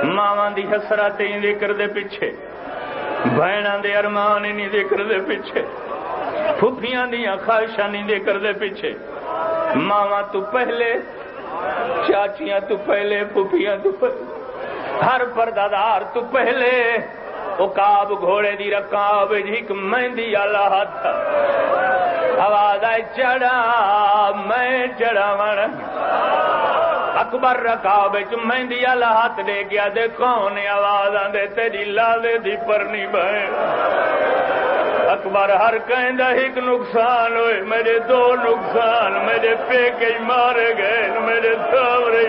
ماواں دی حسرت ہی ذکر دے پیچھے، بہناں دے ارمان ہی ذکر دے پیچھے، پھپھیاں دیاں خواہشاں نہیں ذکر دے پیچھے، ماواں تو پہلے، چاچیاں تو پہلے، پھپھیاں تو پہلے، ہر پردادار تو پہلے، عقاب گھوڑے دی رکاب ایک مہندی والا ہاتھ، آواز آئے چڑھا میں چڑھاوڑ، اکبر رکاب مہندی والا ہاتھ دے گیا دے کون آواز آندے تیری لالے دی پرنی بہن، اکبر ہر کہندا ایک نقصان ہوئے، میرے دو نقصان، میرے پیکے مارے گئے، میرے سامنے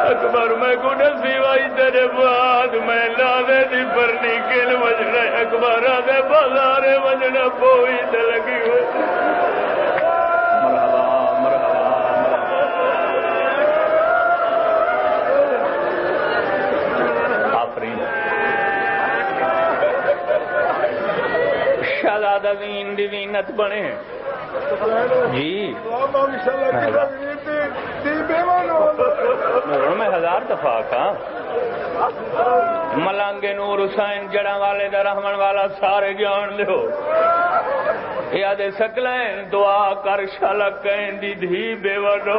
اکبر میں کو نصیوائی تیرے بعد میں لالے دی پرنی کل وجنا، اکبر آدھے بازارے وجنا پوئی تے لگی ہوئے۔ شہزادہ دین دی زینت بنے جی، میں ہزار دفعہ کہا ملانگے نور حسین جڑا والے دا رحمن والا سارے جان لو، یاد سکلیں دعا کر شالا کہیں دی دھی بیوہ نو،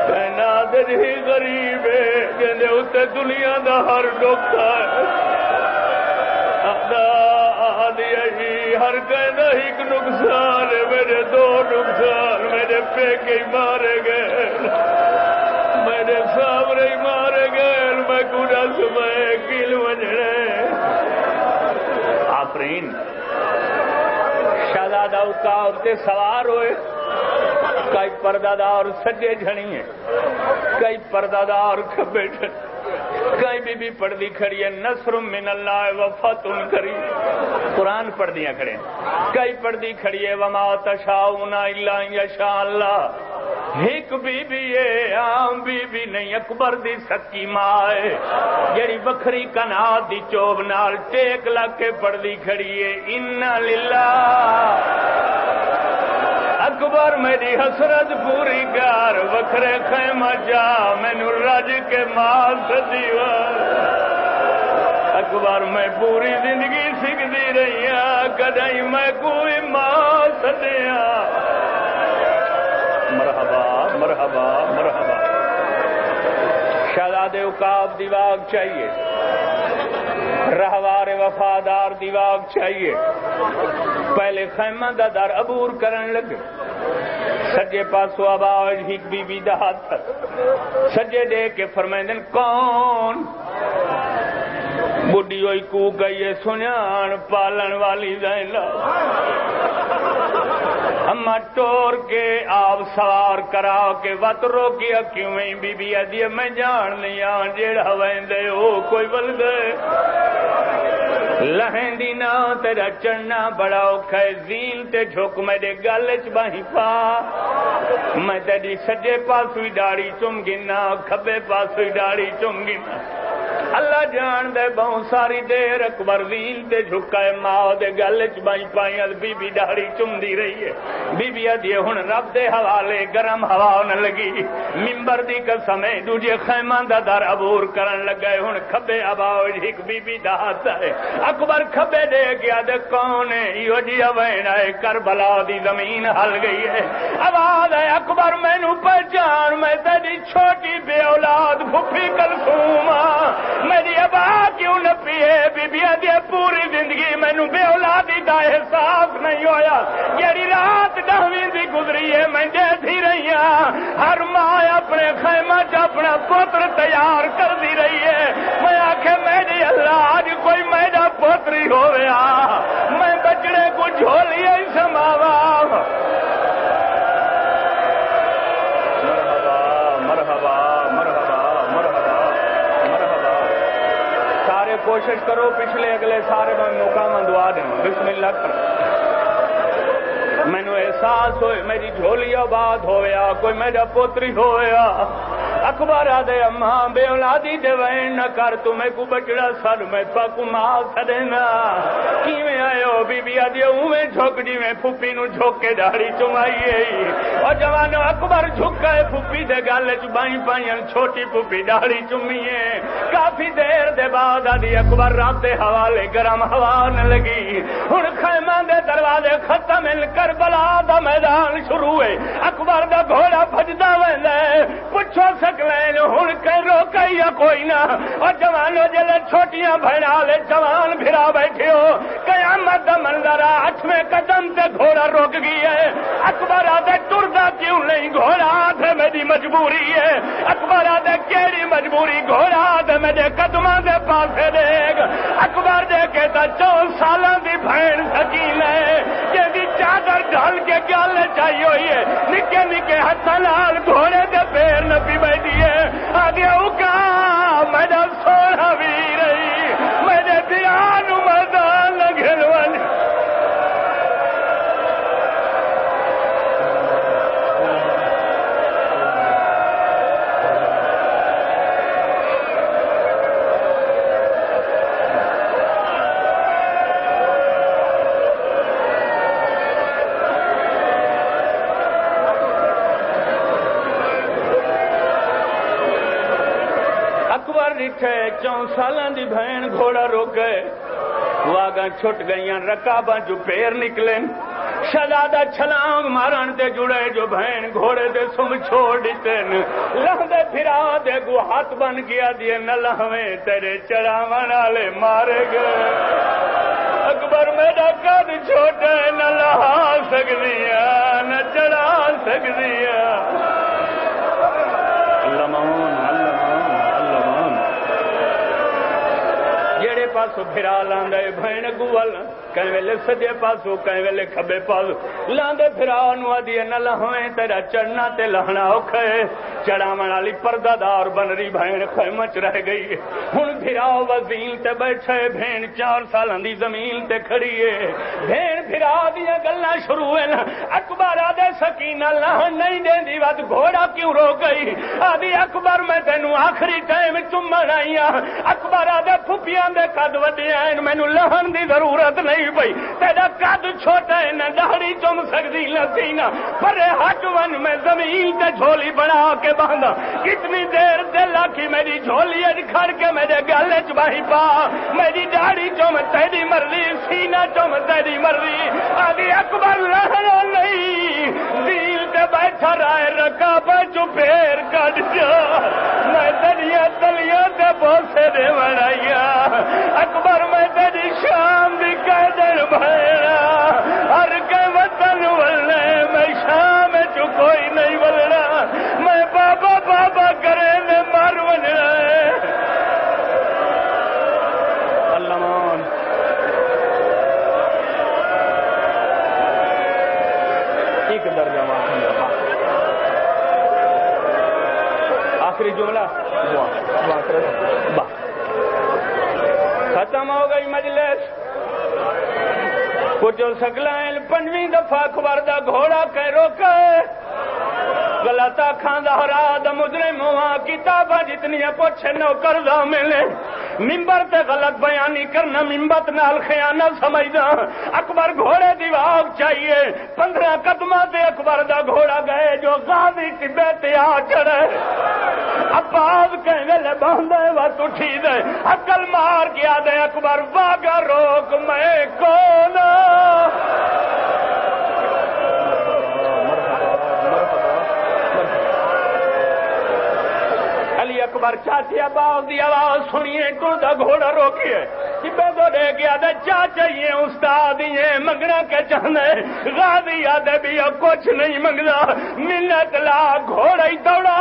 کہنا دھی غریب ہے کہنے اتے دنیا دا ہر ڈوکھا ہے، ہر کہنا ایک نقصان ہے، میرے دو نقصان، میرے پیکے مارے گئے، میرے سامنے مارے گئے، میں گناہ سمائے کل وجنے۔ آفرین شہزادہ عقاب تے سوار ہوئے، کئی پردادار سجے جھنی ہیں، کئی پردادار کھبے جھنی، کئی بی پڑھ دی کھڑی ہے نصر من اللہ و فتح قریب، قرآن پڑھ دیا کھڑے، کئی پڑھ دی کھڑی ہے وما تشاؤون الا ان یشاء اللہ، ایک بی بی ہے عام بی بی نہیں، اکبر دی سکی ماں ہے جڑی بکھری کنات دی چوب نال ٹیک لگ کے پڑھ دی کھڑی ہے انا للہ، اکبر میری حسرت پوری کر، وکھرے خیمہ جا مینو رج کے مال دیوار، اکبر میں پوری زندگی سکھتی رہی ہاں کدی میں کوئی ماں سدیا، مرحبا مرحبا مرحبا۔ شہزادے عقاب دی واگ چاہیے، رہوار وفادار دی واگ چاہیے، پہلے خیمہ دا در عبور کرن لگے، سجے پاسو آواز ایک بی بی دا ہاتھ، سجے دے کے فرمائندن کون، بڈی ہوئی کو گئی سنیان پالن والی زیلا، اما ٹور کے آپ سوار کرا کے وط روکی کیویں بی بی ادی میں جان لیا جیڑا ویندے ہو کوئی بل گئے، لہندی نا تیرا چڑھنا بڑا اوکھا ہے، زین تے جھوک میرے گالچ باہی پا، میں تیری سجے پاسوی داڑی چم گنا، کھبے پاسوی داڑی چم گنا، اللہ جان دے بہت ساری دیر اکبر زین تے جھکائے ماں دے گالچ باہی پائیں، بی بی داڑی چم دی رہی ہے، بی بی ادیے ہن رب دے حوالے گرم ہوا نہ لگی، ممبر دی قسم ہے دوجے خیمان دا در عبور کرن لگے، ہن کھبے آواز ایک بی بی دا ہاتھ ہے، اکبر کھبے دے گیا دے کون ہے یہ جی اوین ہے، کربلا دی زمین ہل گئی ہے، آواز ہے اکبر مینو پہچان، میں تیری چھوٹی بے اولاد پھپھی کلثوم، میری ابا کیوں نہ پیے، بی بی دی پوری زندگی مینو بے اولادی دا احساس نہیں ہویا، جیڑی رات دہویں دی گزری ہے میں دے تھی رہی ہوں، ہر ماں اپنے خیمہ چ اپنا پوتر تیار کر دی رہی ہے، میں آخے میری اللہ آج کوئی میرا پوتری ہو رہا، میں بچڑے کو جھولی ہی سماوا۔ مرحبا مرحبا مرحبا مرحبا، سارے کوشش کرو پچھلے اگلے سارے میں موقع میں دعا دیں، بسم اللہ کرو، مینو احساس ہوئے میری جھولی آباد ہویا، کوئی میرا پوتری ہویا، اکبر آدھے اماں بے اولادی دے وین نہ کر تمہیں کو بچڑا سر میں پاکو ماں سدنا کیویں آئے ہو بی بی آدھے اویں جھوک جی میں پھوپھی نو جھوک کے داڑھی چمائیے اور جوانو اکبر جھکا ہے پھوپھی دے گل چبائیں پائیں چھوٹی پھوپھی داڑھی چمیے کافی دیر دے بعد آدھی اکبر رات دے حوالے گرم ہوا نہ لگی ہن خیمہ دے دروازے ختم کربلا دا میدان شروع ہے اکبر دا گھوڑا بھجدا ویندا ہے پوچھو سکلین ہن کہ روکئی یا کوئی نہ اور جوانو جلے چھوٹیاں بھڑا لے جوان بھرا بیٹھے ہو قیامت دا منظر آٹھویں قدم تے گھوڑا روک گئی ہے اکبر آدھے ٹردا کیوں نہیں گھوڑا آدھے میری مجبوری ہے اکبر آدھے کیڑی مجبوری گھوڑا آدھے میرے قدماں دے پاسے دیکھ اکبر دے کہتا 4 سالاں دی بھین سکین ہے جیدی چادر ڈھال کے گل چاہیے ہوئی ہے نکے نکے ہتھاں نال گھوڑے دے پیر نپی بیٹھی ہے آدھے اوکا میرا سونا ویر میرے دیان میدان گھلوان ڈٹھے 4 سالاں دی بہن گھوڑا روکے واگاں چھٹ گئیاں رکاباں جو پیر نکلے شہزادہ چھلانگ مارن تے جڑے جو بہن گھوڑے دے سم چھوڑ دیتے لہدے پھرا دے گو ہاتھ بن گیا دیے نہ لہویں تیرے چڑھاون والے مارے گئے اکبر میرا قد چھوٹے نہ لہا سکدیاں نہ چڑھا سکدیاں پاسو پھرا لاندے بہن گوال کہیں ویلے سجے پاسو کہیں ویلے کھبے پاسو لاندے پھرا نو آدھیے نہ لہویں تیرا چڑھنا تے لہنا اوکھے چڑھاون والی پردہ دار بن رہی بہن خیمہ چ رہ گئی ہن پھرا وزین تے بیٹھے بہن 4 سالاں دی زمین تے کھڑی ہے بہن پھرا دیاں گلاں شروع ہیں اکبر آدھے سکینہ لہن نہیں دیندی ود گھوڑا کیوں رو گئی آدھی اکبر میں تینوں آخری ٹائم چمن آئی ہاں اکبر آدھے پھپھیاں دے قد وڈے ہیں مینوں لہن دی ضرورت نہیں پئی تیرا قد چھوٹا ہے نہ داڑھی چم سکدی نہ سینہ پر ہٹ ون میں زمین تے جھولی بنا کے باندھا کتنی دیر دل آکھی میری جھولی اج کھڑ کے میرے گل چ باہی پا میری داڑھی چم تیری مرضی سینہ چم تیری مرضی آدھی اکبر لہنا نہیں دل تے بیٹھا رائے رکا بچو پیر کٹ جا میں دریا تلیاں تے بوسے دے بڑھائیا اکبر میں تیری شام دی قیدر بھیڑا ہر کے وطن ولنے میں شام چو کوئی نہیں ولنا میں بابا بابا کرے نے مر وننا ہے اللہ ایک درجہ آخری جملہ ختم ہو گئی مجلس کچھ سکلائن 5ویں دفعہ اکبر دا گھوڑا کہ روکے غلطہ کھاندہ راد مجرم ہوا کتابہ جتنی پوچھے نوکر دا ملے ممبر تے غلط بیانی کرنا ممبت نال خیانہ سمجھنا اکبر گھوڑے دی واگ چاہیے 15 قدمہ تے اکبر دا گھوڑا گئے جو غازی ٹبے تے آ چڑھے عباس کہنے لے باندھے وقت اٹھی دے عقل مار کیا دے اکبر واگا روک میں کون علی اکبر چاچی عباس دی آواز سنیے ٹردا گھوڑا روکیے چبے تو دے گیا دے چاچیے استاد یہ منگنا کے چاہنے غازی آدھے بھی کچھ نہیں منگنا منت لا گھوڑا ہی دوڑا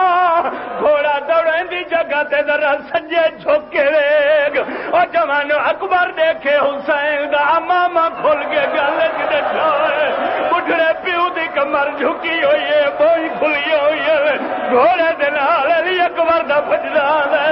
گھوڑا دوڑے دی جگہ تے ذرا سجے جھوکے ویگ اور جوان اکبر دیکھے حسین دا ماما کھل کے گل چ بڑھڑے پیو دی کمر جھکی ہوئی ہے بوئی کھلی ہوئی ہے گھوڑے دے نال علی اکبر دا فجدان ہے